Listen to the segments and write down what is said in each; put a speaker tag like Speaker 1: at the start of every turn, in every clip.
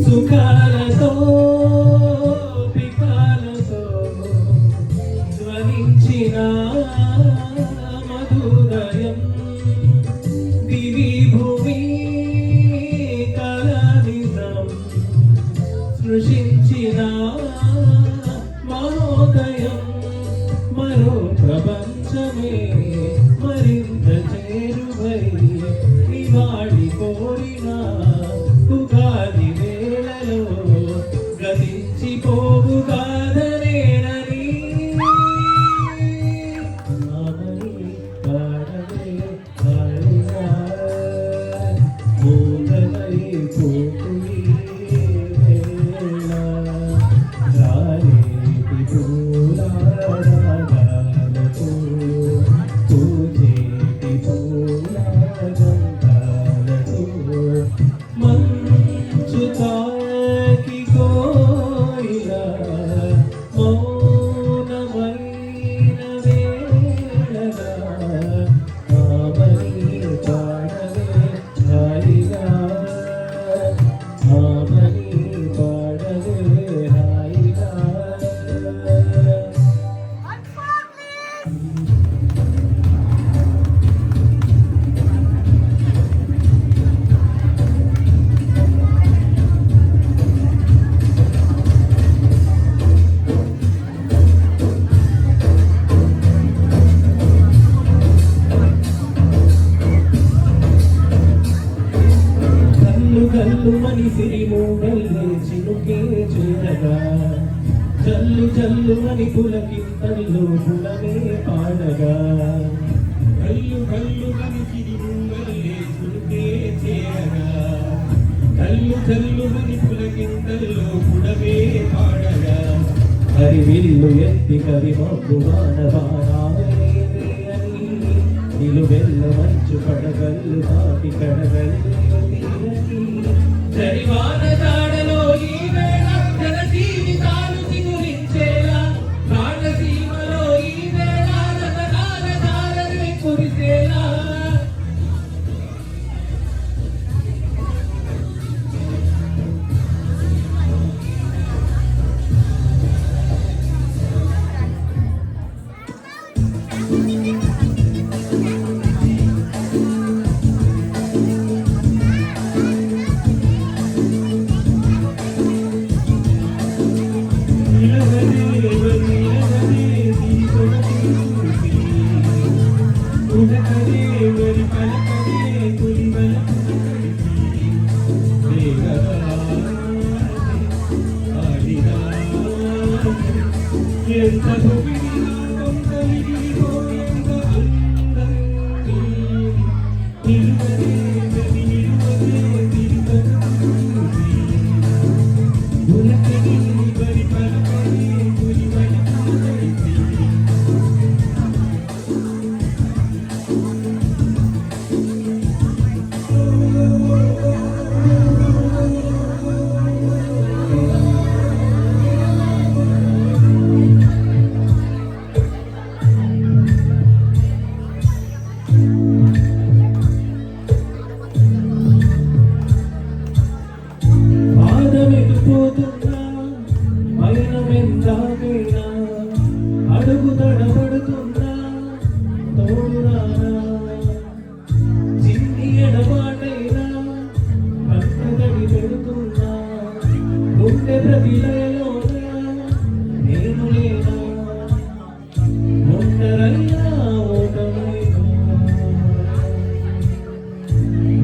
Speaker 1: సుఖాలతో పికాలతో ధ్వనించిన మధుదయం దివి భూమి కళనిజం సృష్టించిన మహోదయం మరో ప్రపంచమే మరింత చేరువై నివాళి కోరిన ఉగాది వేళలో గతించిపోవు కాదనేనని నామని పాడవే పాడినా మూలమై పోకుని వేళ రాలేటి పూలారాగాలతో పూజేటి పూలాగంధాలతో మంచు తాకి కోయిలా మౌనమైన వేళగా ఆమని పాడవే హాయిగా ఆమని పాడవే హాయిగా గల్లు గల్లు మని సిరిమూగల్లే చినుకే చేరగా జల్లు జల్లు మని పులకింతల్లో పులమే పాడగా గల్లు గల్లు మని సిరిమూగల్లే చినుకే చేరగా జల్లు జల్లు మని పులకింతల్లో పులమే పాడగా హరివిల్లు ఎత్తి కరిమబ్బు వానవానాలే అని నిలువెల్ల మంచు పడగల్లు తాకి కడగల్లు జరివాన దాడలో ఈ వేళ జన జీవితాలు చిగురించేలా రాజసీమలో ఈ వేళ రతనాల ధారలే కురిసేలా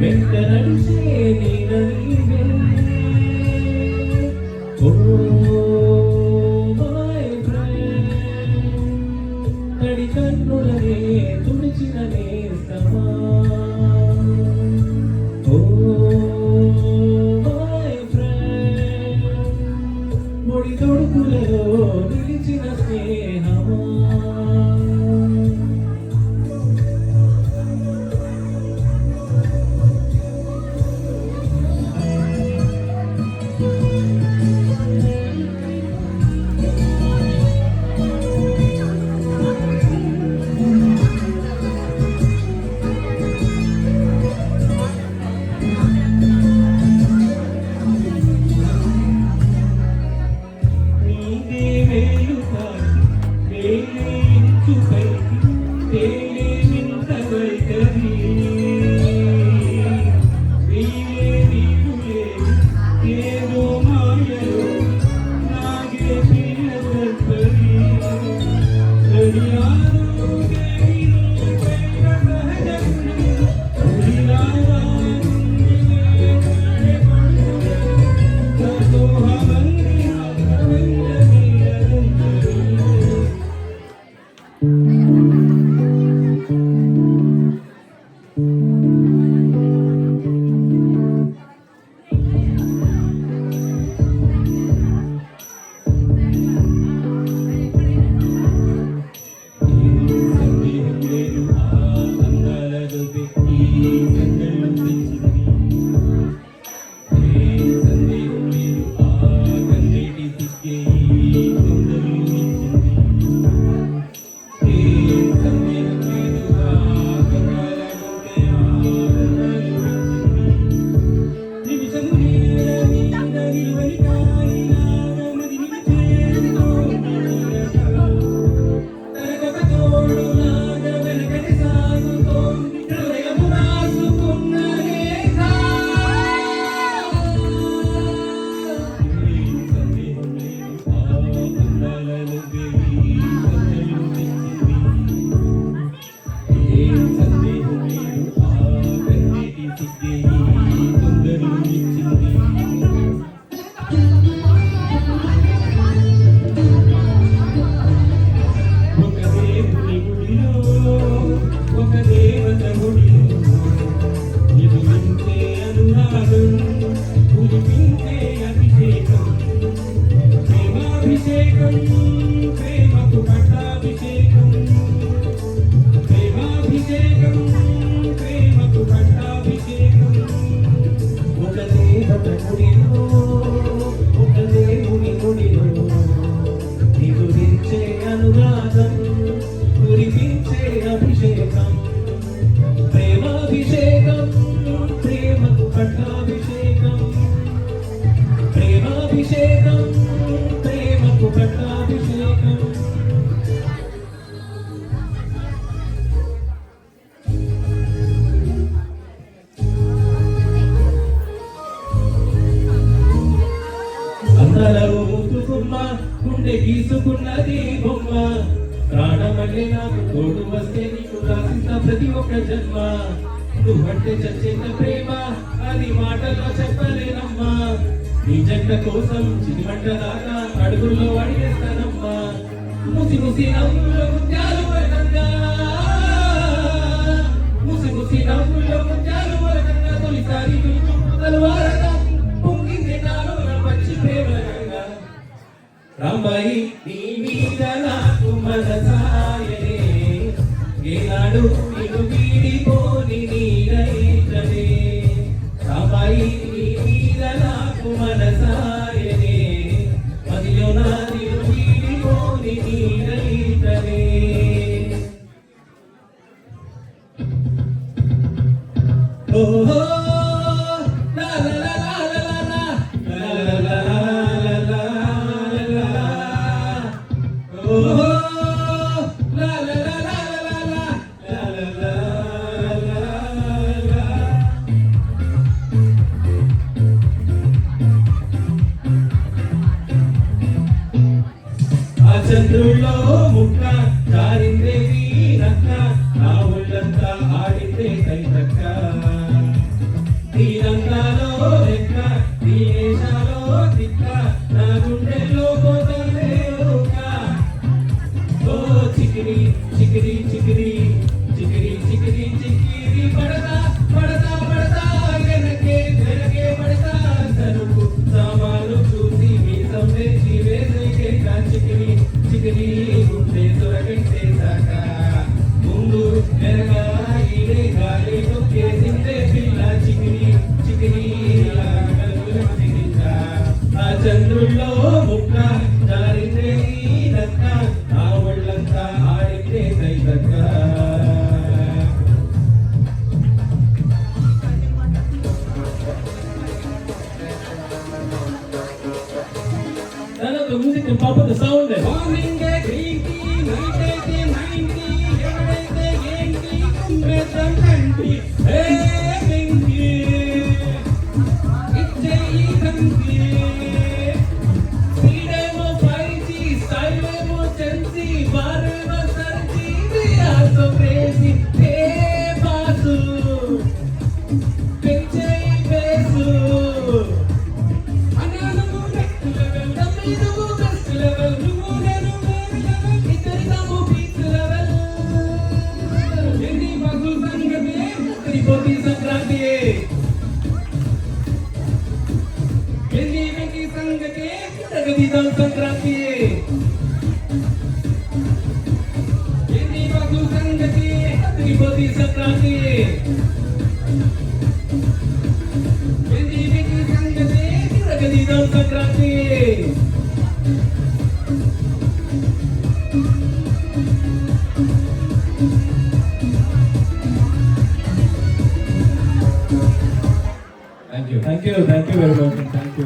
Speaker 1: వెంట నడిచే నీడ నీవే. ఓ మై ఫ్రెండ్, తడి కన్నులనే తుడిచిన నేస్తమా. ఓ మై ఫ్రెండ్, ముడి తొడుకులలో నిలిచిన స్నేహమా.
Speaker 2: గుండె గీసుకున్నది బొమ్మ ప్రాణమల్లే నాకు తోడు వస్తే నీకు రాసిన ప్రతి ఒక్క జన్మ నువ్వంటే చచ్చేత ప్రేమ అది మాటల్లో చెప్పలేనమ్మా నీ జంట కోసం చిరిమంటలాగా అడుగుల్లో అడిగేస్తానమ్మా ముసి ముసి నవ్వుల్లో ముత్యాలు వరకంగా ముసి ముసి నవ్వుల్లో ముత్యాలు వరకంగా తొలిసారి తలవారగా పొంగింది నాలో పచ్చి ప్రేమగా రాంబాయి నీ మీద నాకు మనసాయనే ఏనాడు నిన్ను వీడిపోని నీరైతనే రాంబాయి నీ మీద నాకు మనసాయనే మదిలో నా నిన్ను వీడిపోని నీరైతనే ఓహో లా లా లా చంద్రుల్లో ముక్క జారిందేవి నక్క నా ఒళ్ళంతా ఆడిందే కైతక్క సంక్రాంతి హే వెంకీ ఇచ్చేయి తంకి స్పీడేమో 5G స్టైలేమో చెంచి బారేమో సర్జీ వి ఆర్ సో క్రేజీ హే బాసు పెంచేయి బేసు అన్నా నువ్వు నెక్స్ట్ లెవెల్ తమ్మి నువ్వు బెస్ట్ లెవెల్ నువ్వు నేను వేరే లెవెల్ ఇద్దరి తాము పీక్ లెవెల్ ఎన్ని బాసు సంగతి త్రిపోతి సంక్రాంతి ఎన్ని వెంకీ సంగతి ప్రగతితో సంక్రాంతి ఎన్ని బాసు సంగతి త్రిపోతి సంక్రాంతి ఎన్ని వెంకీ సంగతి ప్రగతితో Sankranti
Speaker 1: thank you very much thank you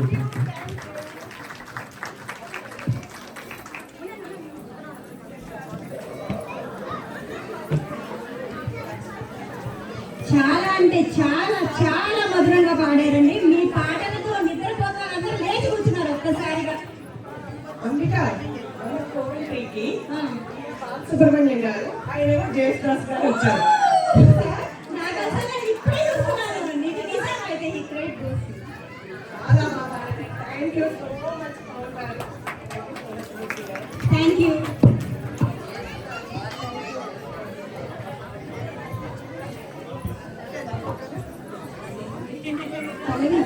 Speaker 3: చాలా అంటే చాలా చాలా మధురంగా పాడారండి. మీ పాటలతో నిద్రపోతారు, అందరూ లేచి కూర్చున్నారు ఒక్కసారిగా.
Speaker 4: అంబిక మన కోవిల్కి సుబ్రహ్మణ్యం గారు ఆయనేమో జయశ్రాస్ గారు వచ్చారు.
Speaker 3: నాకు అసలు నేను ఇప్పుడే చూస్తున్నాను. నీకు నిజం అయితే ఈ గ్రేట్ గోస్ట్.
Speaker 4: చాలా బాగా thank you so much Pavan గారు.
Speaker 3: Thank you. పల్లవి